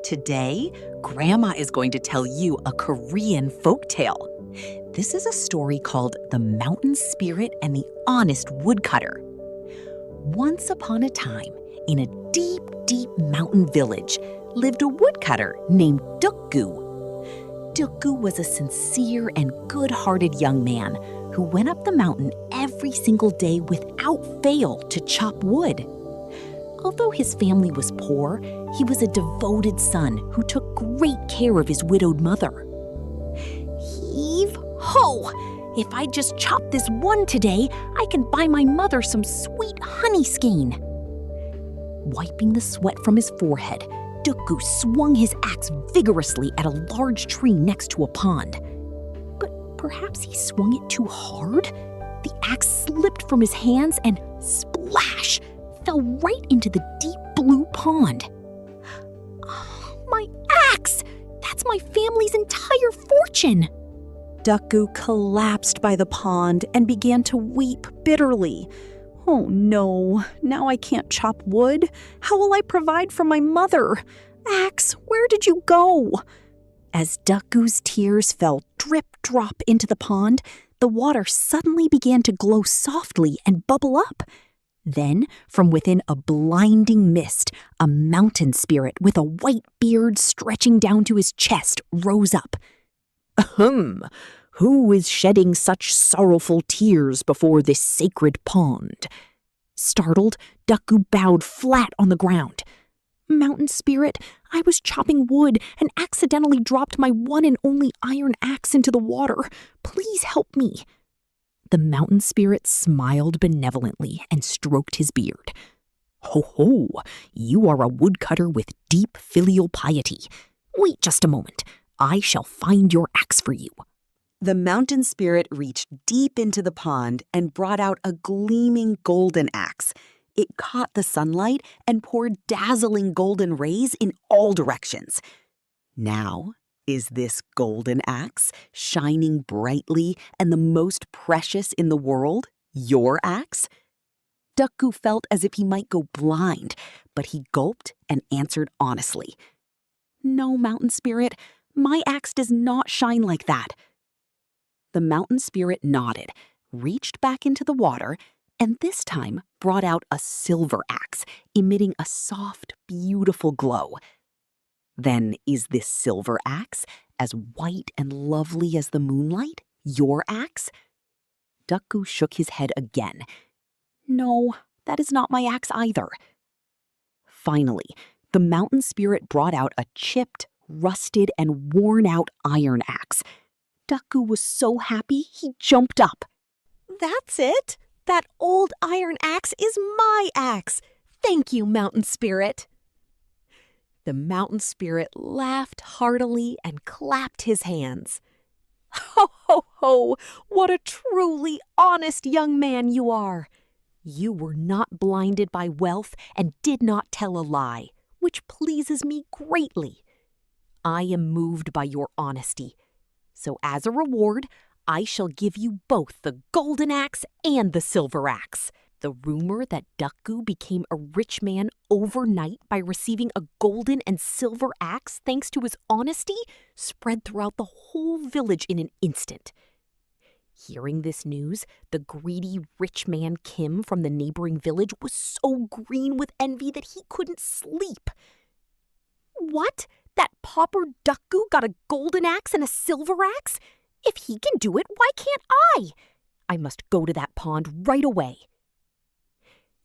Today, Grandma is going to tell you a Korean folktale. This is a story called The Mountain Spirit and the Honest Woodcutter. Once upon a time, in a deep, deep mountain village, lived a woodcutter named Duk-gu. Duk-gu was a sincere and good-hearted young man who went up the mountain every single day without fail to chop wood. Although his family was poor, he was a devoted son who took great care of his widowed mother. Heave-ho! If I just chop this one today, I can buy my mother some sweet honey skein. Wiping the sweat from his forehead, Duk-gu swung his axe vigorously at a large tree next to a pond. But perhaps he swung it too hard? The axe slipped from his hands and splash! Fell right into the deep blue pond. Oh, my axe! That's my family's entire fortune! Duk-gu collapsed by the pond and began to weep bitterly. Oh no, now I can't chop wood. How will I provide for my mother? Axe, where did you go? As Duk-gu's tears fell drip-drop into the pond, the water suddenly began to glow softly and bubble up. Then, from within a blinding mist, a mountain spirit with a white beard stretching down to his chest rose up. Ahem! Who is shedding such sorrowful tears before this sacred pond? Startled, Duk-gu bowed flat on the ground. Mountain spirit, I was chopping wood and accidentally dropped my one and only iron axe into the water. Please help me. The mountain spirit smiled benevolently and stroked his beard. Ho ho, you are a woodcutter with deep filial piety. Wait just a moment. I shall find your axe for you. The mountain spirit reached deep into the pond and brought out a gleaming golden axe. It caught the sunlight and poured dazzling golden rays in all directions. Now, is this golden axe, shining brightly and the most precious in the world, your axe? Duk-gu felt as if he might go blind, but he gulped and answered honestly. No, mountain spirit, my axe does not shine like that. The mountain spirit nodded, reached back into the water, and this time brought out a silver axe, emitting a soft, beautiful glow. Then is this silver axe, as white and lovely as the moonlight, your axe? Duk-gu shook his head again. No, that is not my axe either. Finally, the mountain spirit brought out a chipped, rusted, and worn-out iron axe. Duk-gu was so happy he jumped up. That's it! That old iron axe is my axe! Thank you, mountain spirit! The mountain spirit laughed heartily and clapped his hands. Ho, ho, ho! What a truly honest young man you are! You were not blinded by wealth and did not tell a lie, which pleases me greatly. I am moved by your honesty. So as a reward, I shall give you both the golden axe and the silver axe. The rumor that Duk-gu became a rich man overnight by receiving a golden and silver axe thanks to his honesty spread throughout the whole village in an instant. Hearing this news, the greedy rich man Kim from the neighboring village was so green with envy that he couldn't sleep. What? That pauper Duk-gu got a golden axe and a silver axe? If he can do it, why can't I? I must go to that pond right away.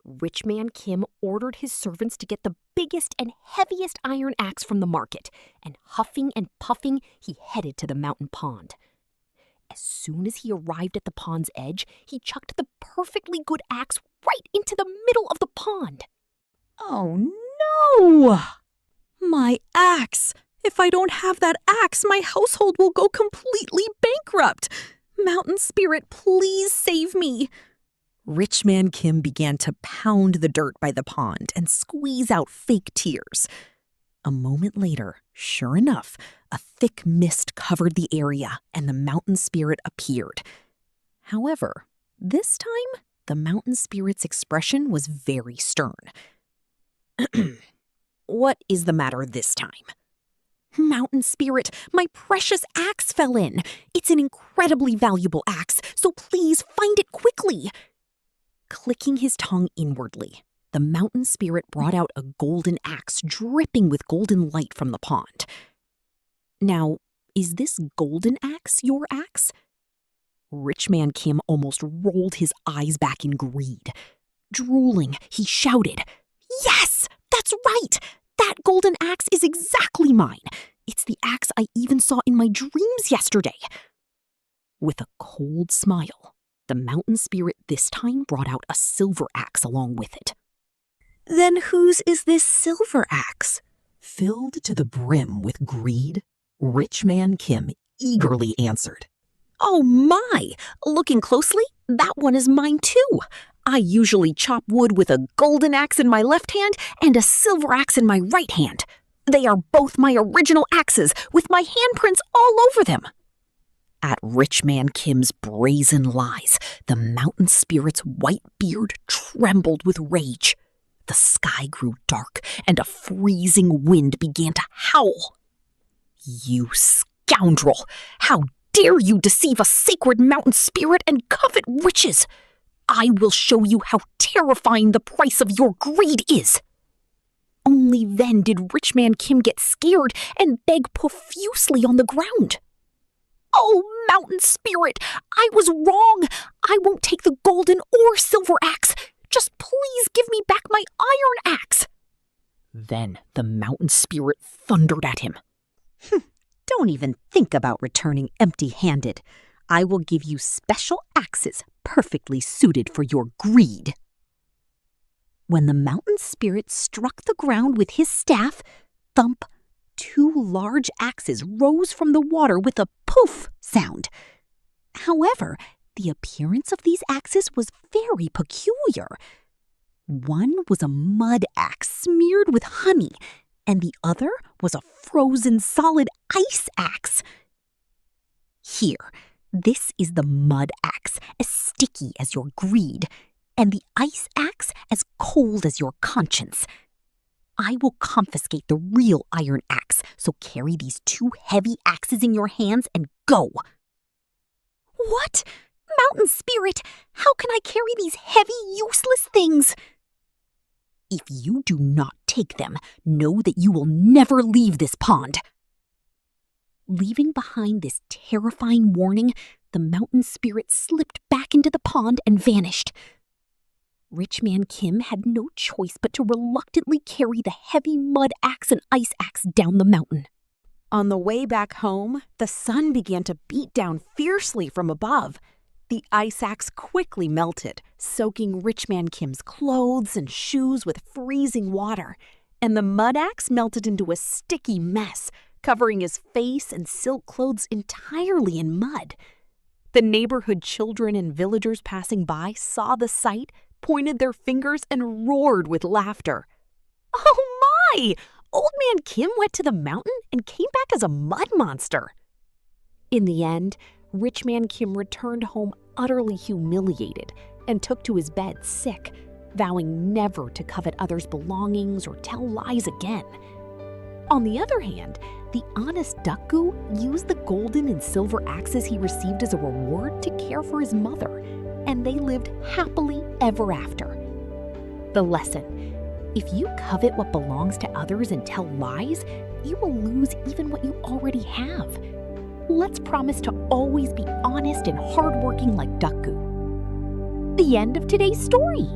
Rich man Kim ordered his servants to get the biggest and heaviest iron axe from the market, and huffing and puffing, he headed to the mountain pond. As soon as he arrived at the pond's edge, he chucked the perfectly good axe right into the middle of the pond. Oh no! My axe! If I don't have that axe, my household will go completely bankrupt. Mountain spirit, please save me. Rich man Kim began to pound the dirt by the pond and squeeze out fake tears. A moment later, sure enough, a thick mist covered the area and the mountain spirit appeared. However, this time, the mountain spirit's expression was very stern. What is the matter this time? Mountain Spirit, my precious axe fell in. It's an incredibly valuable axe, so please find it quickly. Clicking his tongue inwardly, the Mountain Spirit brought out a golden axe dripping with golden light from the pond. Now, is this golden axe your axe? Rich Man Kim almost rolled his eyes back in greed. Drooling, he shouted, "Yes, that's right! That golden axe is exactly mine. It's the axe I even saw in my dreams yesterday." With a cold smile, the Mountain Spirit this time brought out a silver axe along with it. Then whose is this silver axe? Filled to the brim with greed, Rich Man Kim eagerly answered. Oh my! Looking closely, that one is mine too. I usually chop wood with a golden axe in my left hand and a silver axe in my right hand. They are both my original axes with my handprints all over them. At Rich Man Kim's brazen lies, the Mountain Spirit's white beard trembled with rage. The sky grew dark and a freezing wind began to howl. "You scoundrel! How dare you deceive a sacred mountain spirit and covet riches? I will show you how terrifying the price of your greed is." Only then did Rich Man Kim get scared and beg profusely on the ground. "Oh, Mountain Spirit, I was wrong. I won't take the golden or silver axe. Just please give me back my iron axe." Then the Mountain Spirit thundered at him. Don't even think about returning empty-handed. I will give you special axes perfectly suited for your greed. When the Mountain Spirit struck the ground with his staff, thump, two large axes rose from the water with a poof sound. However, the appearance of these axes was very peculiar. One was a mud axe smeared with honey, and the other was a frozen solid ice axe. Here, this is the mud axe, as sticky as your greed, and the ice axe as cold as your conscience. I will confiscate the real iron axe, so carry these two heavy axes in your hands and go. What? Mountain Spirit, how can I carry these heavy, useless things? If you do not take them, know that you will never leave this pond. Leaving behind this terrifying warning, the Mountain Spirit slipped back into the pond and vanished. Rich Man Kim had no choice but to reluctantly carry the heavy mud axe and ice axe down the mountain. On the way back home, the sun began to beat down fiercely from above. The ice axe quickly melted, soaking Rich Man Kim's clothes and shoes with freezing water, and the mud axe melted into a sticky mess, covering his face and silk clothes entirely in mud. The neighborhood children and villagers passing by saw the sight, pointed their fingers, and roared with laughter. "Oh my! Old Man Kim went to the mountain and came back as a mud monster." In the end, Rich Man Kim returned home utterly humiliated and took to his bed sick, vowing never to covet others' belongings or tell lies again. On the other hand, the honest Duk-gu used the golden and silver axes he received as a reward to care for his mother, and they lived happily ever after. The lesson: if you covet what belongs to others and tell lies, you will lose even what you already have. Let's promise to always be honest and hardworking like Duk-gu. The end of today's story.